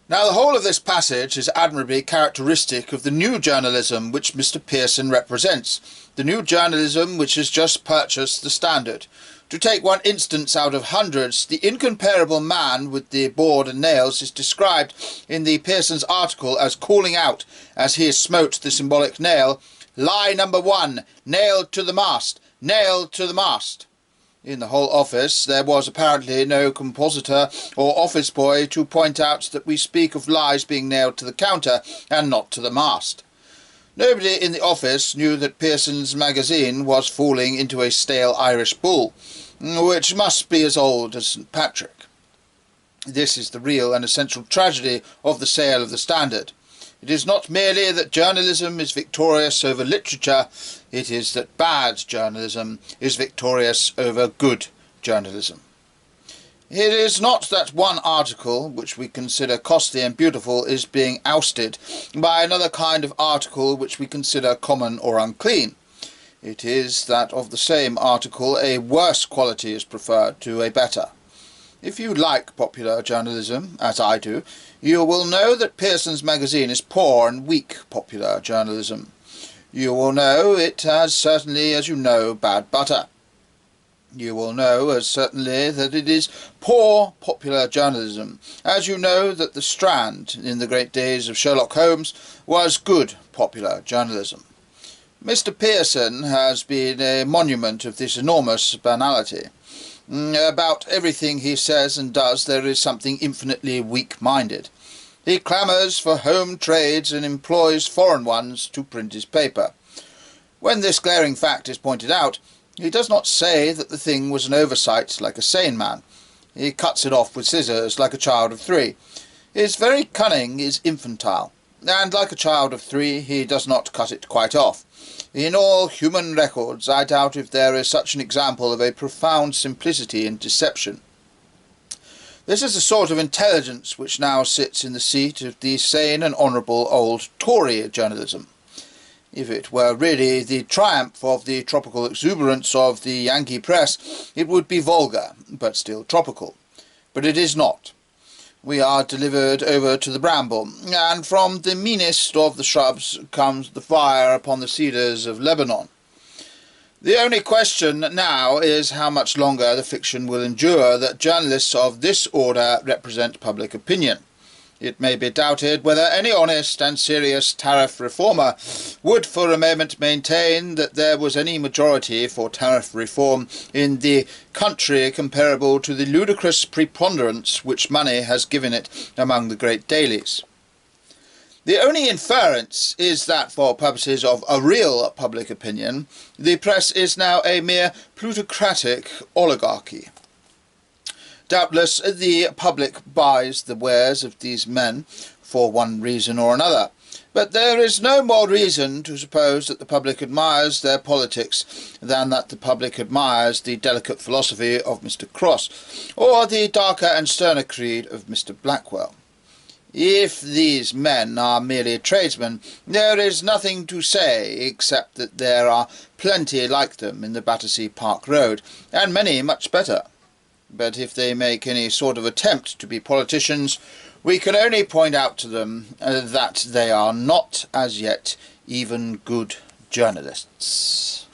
Now the whole of this passage is admirably characteristic of the new journalism which Mr. Pearson represents, the new journalism which has just purchased the Standard. To take one instance out of hundreds, the incomparable man with the board and nails is described in the Pearson's article as calling out, as he smote the symbolic nail, "Lie number 1, nailed to the mast, nailed to the mast." In the whole office there was apparently no compositor or office boy to point out that we speak of lies being nailed to the counter and not to the mast. Nobody in the office knew that Pearson's magazine was falling into a stale Irish bull, which must be as old as St. Patrick. This is the real and essential tragedy of the sale of the Standard. It is not merely that journalism is victorious over literature, it is that bad journalism is victorious over good journalism. It is not that one article, which we consider costly and beautiful, is being ousted by another kind of article which we consider common or unclean. It is that of the same article a worse quality is preferred to a better. If you like popular journalism, as I do, you will know that Pearson's magazine is poor and weak popular journalism. You will know it has certainly, as you know, bad butter. You will know as certainly that it is poor popular journalism, as you know that the Strand, in the great days of Sherlock Holmes, was good popular journalism. Mr. Pearson has been a monument of this enormous banality. About everything he says and does there is something infinitely weak-minded. He clamours for home trades and employs foreign ones to print his paper. When this glaring fact is pointed out, he does not say that the thing was an oversight like a sane man. He cuts it off with scissors like a child of 3. His very cunning is infantile, and like a child of 3 he does not cut it quite off. In all human records I doubt if there is such an example of a profound simplicity in deception. This is the sort of intelligence which now sits in the seat of the sane and honourable old Tory journalism. If it were really the triumph of the tropical exuberance of the Yankee press, it would be vulgar, but still tropical. But it is not. We are delivered over to the bramble, and from the meanest of the shrubs comes the fire upon the cedars of Lebanon. The only question now is how much longer the fiction will endure that journalists of this order represent public opinion. It may be doubted whether any honest and serious tariff reformer would for a moment maintain that there was any majority for tariff reform in the country comparable to the ludicrous preponderance which money has given it among the great dailies. The only inference is that for purposes of a real public opinion, the press is now a mere plutocratic oligarchy. Doubtless the public buys the wares of these men for one reason or another, but there is no more reason to suppose that the public admires their politics than that the public admires the delicate philosophy of Mr. Cross, or the darker and sterner creed of Mr. Blackwell. If these men are merely tradesmen, there is nothing to say except that there are plenty like them in the Battersea Park Road, and many much better. But if they make any sort of attempt to be politicians, we can only point out to them that they are not as yet even good journalists.